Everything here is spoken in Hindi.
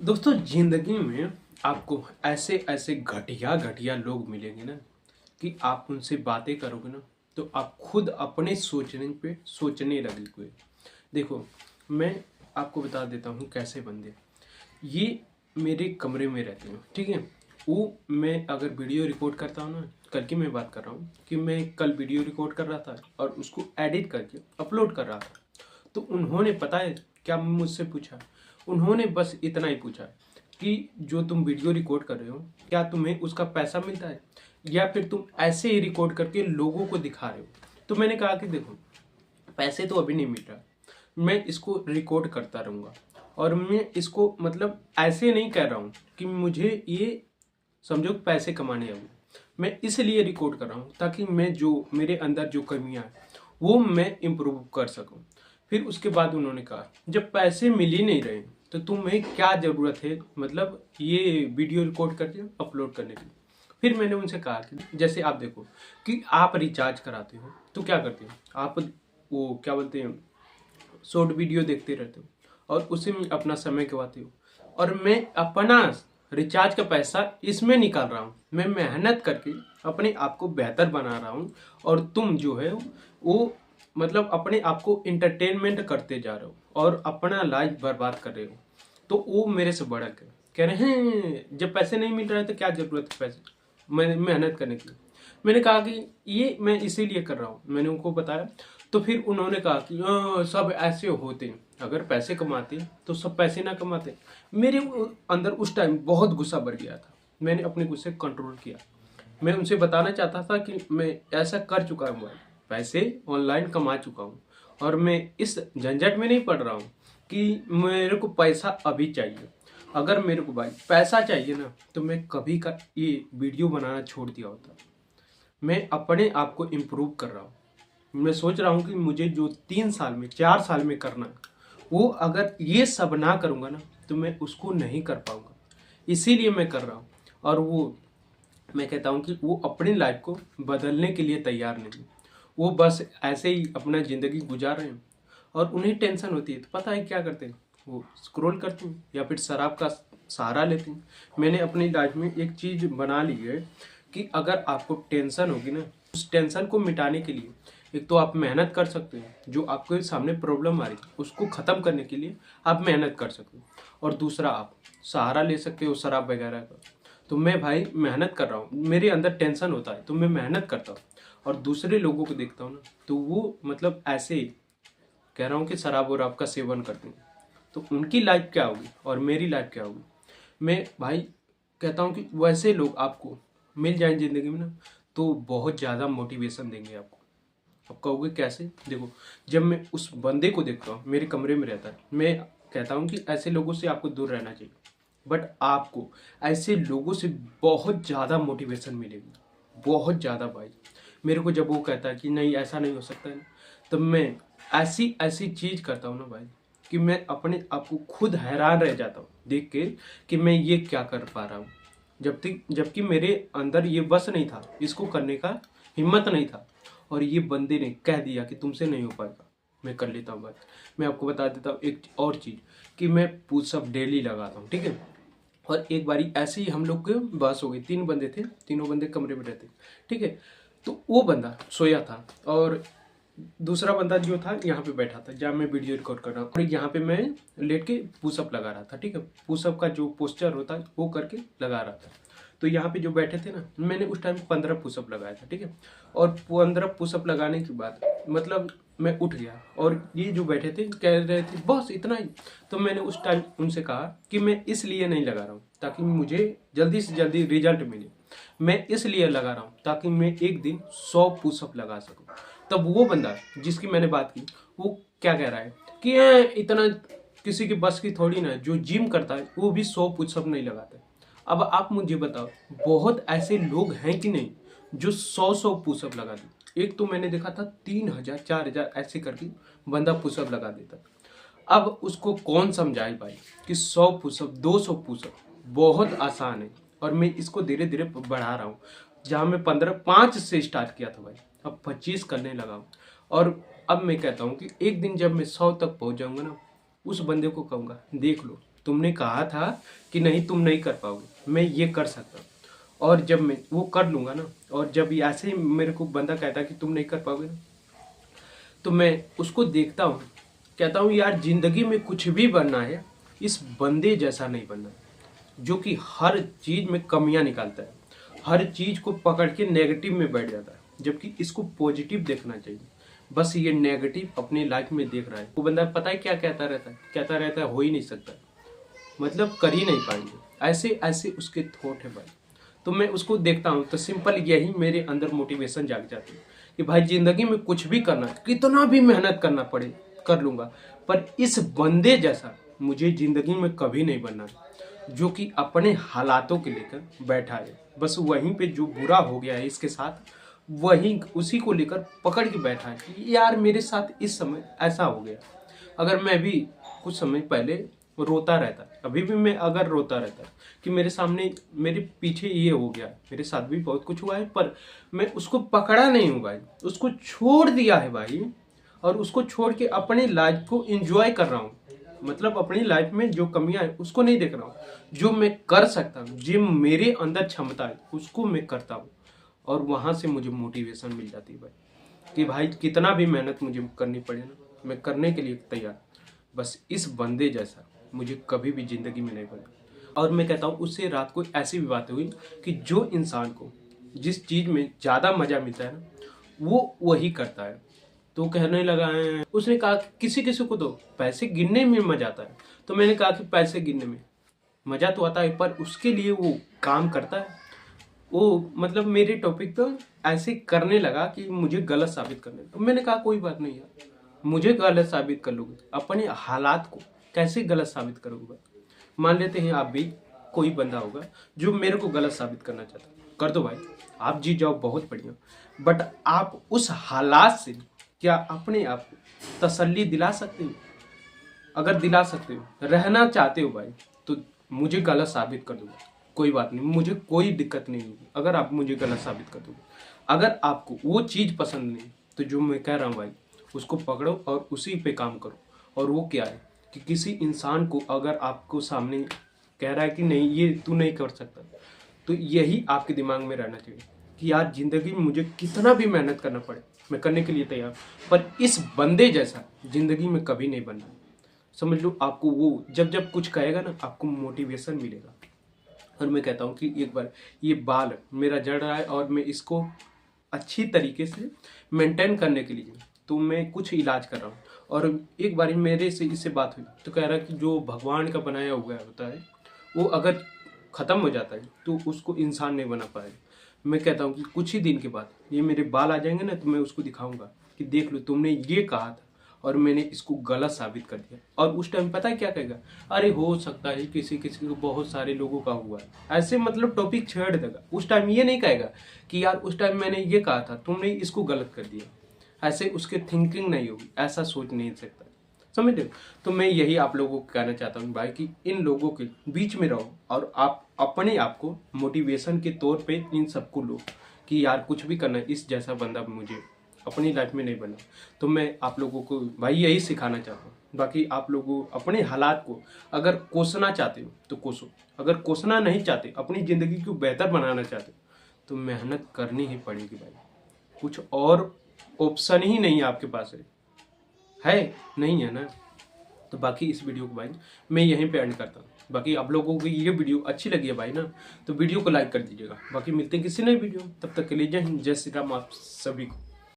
दोस्तों जिंदगी में आपको ऐसे ऐसे घटिया घटिया लोग मिलेंगे ना कि आप उनसे बातें करोगे ना तो आप खुद अपने सोचने पे सोचने लगोगे। देखो, मैं आपको बता देता हूँ कैसे बंदे ये मेरे कमरे में रहते हैं, ठीक है। वो मैं अगर वीडियो रिकॉर्ड करता हूँ ना, कल की मैं बात कर रहा हूँ कि मैं कल वीडियो रिकॉर्ड कर रहा था और उसको एडिट करके अपलोड कर रहा था। तो उन्होंने पता है क्या मुझसे पूछा? उन्होंने बस इतना ही पूछा कि जो तुम वीडियो रिकॉर्ड कर रहे हो क्या तुम्हें उसका पैसा मिलता है या फिर तुम ऐसे ही रिकॉर्ड करके लोगों को दिखा रहे हो। तो मैंने कहा कि देखो, पैसे तो अभी नहीं मिल रहा, मैं इसको रिकॉर्ड करता रहूँगा और मैं इसको मतलब ऐसे नहीं कह रहा हूँ कि मुझे ये समझो पैसे कमाने आऊँ। मैं इसलिए रिकॉर्ड कर रहा हूँ ताकि मैं जो मेरे अंदर जो कमियाँ हैं वो मैं इम्प्रूव कर सकूँ। फिर उसके बाद उन्होंने कहा जब पैसे मिल ही नहीं रहे तो तुम्हें क्या ज़रूरत है मतलब ये वीडियो रिकॉर्ड करके अपलोड करने की। फिर मैंने उनसे कहा कि जैसे आप देखो कि आप रिचार्ज कराते हो तो क्या करते हो आप, वो क्या बोलते हैं, शॉर्ट वीडियो देखते रहते हो और उसी में अपना समय गवाते हो। और मैं अपना रिचार्ज का पैसा इसमें निकाल रहा हूँ, मैं मेहनत करके अपने आप को बेहतर बना रहा हूँ और तुम जो है वो मतलब अपने आप को इंटरटेनमेंट करते जा रहे हो और अपना लाइफ बर्बाद कर रहे हो। तो वो मेरे से बड़ा कह रहे हैं जब पैसे नहीं मिल रहा है तो क्या जरूरत है पैसे मैं मेहनत करने की। मैंने कहा कि ये मैं इसीलिए कर रहा हूँ, मैंने उनको बताया। तो फिर उन्होंने कहा कि सब ऐसे होते हैं, अगर पैसे कमाते तो सब पैसे ना कमाते। मेरे अंदर उस टाइम बहुत गुस्सा भर गया था, मैंने अपने गुस्से कंट्रोल किया। मैं उनसे बताना चाहता था कि मैं ऐसा कर चुका हूँ भाई, पैसे ऑनलाइन कमा चुका हूँ और मैं इस झंझट में नहीं पड़ रहा हूँ कि मेरे को पैसा अभी चाहिए। अगर मेरे को भाई पैसा चाहिए ना तो मैं कभी का ये वीडियो बनाना छोड़ दिया होता। मैं अपने आप को इम्प्रूव कर रहा हूँ, मैं सोच रहा हूँ कि मुझे जो 3 साल में 4 साल में करना है वो अगर ये सब ना करूँगा ना तो मैं उसको नहीं कर पाऊँगा। इसीलिए मैं कर रहा हूँ। और वो मैं कहता हूँ कि वो अपनी लाइफ को बदलने के लिए तैयार नहीं, वो बस ऐसे ही अपना ज़िंदगी गुजार रहे हैं। और उन्हें टेंशन होती है तो पता है क्या करते हैं, वो स्क्रॉल करते हैं या फिर शराब का सहारा लेते हैं। मैंने अपनी लाइफ में एक चीज़ बना ली है कि अगर आपको टेंशन होगी ना, उस टेंशन को मिटाने के लिए एक तो आप मेहनत कर सकते हैं, जो आपके सामने प्रॉब्लम आ रही है उसको ख़त्म करने के लिए आप मेहनत कर सकते हो। और दूसरा आप सहारा ले सकते हो शराब वगैरह का। तो मैं भाई मेहनत कर रहा हूँ, मेरे अंदर टेंशन होता है तो मैं मेहनत करता हूँ और दूसरे लोगों को देखता हूँ ना तो वो मतलब ऐसे कह रहा हूँ कि शराब और आपका सेवन करते हैं तो उनकी लाइफ क्या होगी और मेरी लाइफ क्या होगी। मैं भाई कहता हूँ कि वैसे लोग आपको मिल जाएं ज़िंदगी में ना तो बहुत ज़्यादा मोटिवेशन देंगे आपको। आप कहोगे कैसे? देखो, जब मैं उस बंदे को देखता हूँ मेरे कमरे में रहता है, मैं कहता हूँ कि ऐसे लोगों से आपको दूर रहना चाहिए। बट आपको ऐसे लोगों से बहुत ज़्यादा मोटिवेशन मिलेगी, बहुत ज़्यादा भाई। मेरे को जब वो कहता है कि नहीं ऐसा नहीं हो सकता है, तब मैं ऐसी ऐसी चीज़ करता हूँ ना भाई कि मैं अपने आप को खुद हैरान रह जाता हूँ देख के कि मैं ये क्या कर पा रहा हूँ। जबकि मेरे अंदर ये बस नहीं था, इसको करने का हिम्मत नहीं था, और ये बंदे ने कह दिया कि तुमसे नहीं हो पाएगा, मैं कर लेता हूँ भाई। मैं आपको बता देता हूँ एक और चीज़ कि मैं पुशअप डेली लगाता हूँ, ठीक है। और एक बारी ऐसे ही हम लोग के बस हो गई, 3 बंदे थे, तीनों बंदे कमरे में रहते, ठीक है। तो वो बंदा सोया था और दूसरा बंदा जो था यहाँ पे बैठा था जहाँ मैं वीडियो रिकॉर्ड कर रहा हूँ और यहाँ पे मैं लेट के पुशअप लगा रहा था, ठीक है। पुशअप का जो पोस्चर होता है वो करके लगा रहा था। तो यहाँ पे जो बैठे थे ना, मैंने उस टाइम 15 पुशअप लगाया था, ठीक है। और 15 पुशअप लगाने के बाद मतलब मैं उठ गया और ये जो बैठे थे कह रहे थे बस इतना ही। तो मैंने उस टाइम उनसे कहा कि मैं इसलिए नहीं लगा रहा हूँ ताकि मुझे जल्दी से जल्दी रिजल्ट मिले, मैं इसलिए लगा रहा हूँ ताकि मैं एक दिन 100 पुशअप लगा सकूँ। तब वो बंदा जिसकी मैंने बात की वो क्या कह रहा है कि इतना किसी के बस की थोड़ी ना, जो जिम करता है वो भी 100 पुशअप नहीं लगाता। अब आप मुझे बताओ, बहुत ऐसे लोग हैं कि नहीं जो 100 पुशअप लगा दे। एक तो मैंने देखा था 3,000 4,000 ऐसे करके बंदा पुशअप लगा देता। अब उसको कौन समझाए भाई कि 100 पुशअप 200 पुशअप बहुत आसान है। और मैं इसको धीरे धीरे बढ़ा रहा हूँ, जहाँ मैं 5 से स्टार्ट किया था भाई अब 25 करने लगा हूँ। और अब मैं कहता हूँ कि एक दिन जब मैं 100 तक पहुँच जाऊँगा ना, उस बंदे को कहूँगा देख लो तुमने कहा था कि नहीं तुम नहीं कर पाओगे, मैं ये कर सकता हूँ। और जब मैं वो कर लूँगा ना, और जब ऐसे ही मेरे को बंदा कहता है कि तुम नहीं कर पाओगे ना, तो मैं उसको देखता हूँ, कहता हूँ यार ज़िंदगी में कुछ भी बनना है, इस बंदे जैसा नहीं बनना जो कि हर चीज़ में कमियां निकालता है, हर चीज़ को पकड़ के नेगेटिव में बैठ जाता है, जबकि इसको पॉजिटिव देखना चाहिए। बस ये नेगेटिव अपनी लाइफ में देख रहा है। वो बंदा पता है क्या कहता रहता है हो ही नहीं सकता, मतलब कर ही नहीं पाएंगे, ऐसे ऐसे उसके थॉट है भाई। तो मैं उसको देखता हूँ तो सिंपल यही मेरे अंदर मोटिवेशन जाग जाती है कि भाई ज़िंदगी में कुछ भी करना, कितना भी मेहनत करना पड़े कर लूँगा, पर इस बंदे जैसा मुझे ज़िंदगी में कभी नहीं बनना है जो कि अपने हालातों के लेकर बैठा है। बस वहीं पे जो बुरा हो गया है इसके साथ, वहीं उसी को लेकर पकड़ के बैठा है कि यार मेरे साथ इस समय ऐसा हो गया। अगर मैं भी कुछ समय पहले रोता रहता, अभी भी मैं अगर रोता रहता कि मेरे सामने मेरे पीछे ये हो गया, मेरे साथ भी बहुत कुछ हुआ है, पर मैं उसको पकड़ा नहीं हूँ भाई, उसको छोड़ दिया है भाई, और उसको छोड़ के अपनी लाइफ को एंजॉय कर रहा हूँ। मतलब अपनी लाइफ में जो कमियां है उसको नहीं देख रहा हूँ, जो मैं कर सकता हूँ, जो मेरे अंदर क्षमता है उसको मैं करता हूँ। और वहां से मुझे मोटिवेशन मिल जाती है भाई कि भाई कितना भी मेहनत मुझे करनी पड़े ना, मैं करने के लिए तैयार। बस इस बंदे जैसा मुझे कभी भी जिंदगी में नहीं बना। और मैं कहता हूँ उससे रात को ऐसी भी बातें हुई कि जो इंसान को जिस चीज़ में ज़्यादा मज़ा मिलता है ना, वो वही करता है। तो कहने लगा है, उसने कहा कि किसी किसी को तो पैसे गिनने में मजा आता है। तो मैंने कहा कि पैसे गिनने में मजा तो आता है, पर उसके लिए वो काम करता है। वो मतलब मेरे टॉपिक पे ऐसे करने लगा कि मुझे गलत साबित करने लगा। तो मैंने कहा कोई बात नहीं यार, मुझे गलत साबित कर लोगे, अपने हालात को कैसे गलत साबित करोगे। मान लेते हैं आप भी कोई बंदा होगा जो मेरे को गलत साबित करना चाहता है, कर दो भाई, आप जीत जाओ, बहुत बढ़िया। बट आप उस हालात से क्या अपने आप को तसल्ली दिला सकते हो? अगर दिला सकते हो, रहना चाहते हो भाई, तो मुझे गलत साबित कर दोगे, कोई बात नहीं, मुझे कोई दिक्कत नहीं होगी अगर आप मुझे गलत साबित कर दोगे। अगर आपको वो चीज़ पसंद नहीं तो जो मैं कह रहा हूँ भाई, उसको पकड़ो और उसी पे काम करो। और वो क्या है कि किसी इंसान को अगर आपको सामने कह रहा है कि नहीं ये तू नहीं कर सकता, तो यही आपके दिमाग में रहना चाहिए कि यार जिंदगी में मुझे कितना भी मेहनत करना पड़े मैं करने के लिए तैयार, पर इस बंदे जैसा जिंदगी में कभी नहीं बनना। समझ लो, आपको वो जब जब कुछ कहेगा ना आपको मोटिवेशन मिलेगा। और मैं कहता हूँ कि एक बार ये बाल मेरा जड़ रहा है और मैं इसको अच्छी तरीके से मेंटेन करने के लिए तो मैं कुछ इलाज कर रहा हूँ। और एक बार मेरे से इससे बात हुई तो कह रहा कि जो भगवान का बनाया हुआ होता है वो अगर ख़त्म हो जाता है तो उसको इंसान नहीं बना पाएगा। मैं कहता हूँ कि कुछ ही दिन के बाद ये मेरे बाल आ जाएंगे ना, तो मैं उसको दिखाऊंगा कि देख लो तुमने ये कहा था और मैंने इसको गलत साबित कर दिया। और उस टाइम पता है क्या कहेगा, अरे हो सकता है किसी किसी को, बहुत सारे लोगों का हुआ है, ऐसे मतलब टॉपिक छेड़ देगा। उस टाइम ये नहीं कहेगा कि यार उस टाइम मैंने ये कहा था तुमने इसको गलत कर दिया, ऐसे उसके थिंकिंग नहीं होगी, ऐसा सोच नहीं सकता, समझ रहे हो। तो मैं यही आप लोगों को कहना चाहता हूँ भाई कि इन लोगों के बीच में रहो और आप अपने आप को मोटिवेशन के तौर पे इन सबको लो कि यार कुछ भी करना है, इस जैसा बंदा मुझे अपनी लाइफ में नहीं बना। तो मैं आप लोगों को भाई यही सिखाना चाहता हूँ। बाकी आप लोगों अपने हालात को अगर कोसना चाहते हो तो कोसो, अगर कोसना नहीं चाहते, अपनी ज़िंदगी को बेहतर बनाना चाहते हो तो मेहनत करनी ही पड़ेगी भाई, कुछ और ऑप्शन ही नहीं है आपके पास है नहीं है ना। तो बाकी इस वीडियो को भाई मैं यहीं पे एंड करता हूँ। बाकी आप लोगों को ये वीडियो अच्छी लगी है भाई ना, तो वीडियो को लाइक कर दीजिएगा। बाकी मिलते हैं किसी नई वीडियो, तब तक के लिए जय हिंद, जय श्री राम आप सभी को।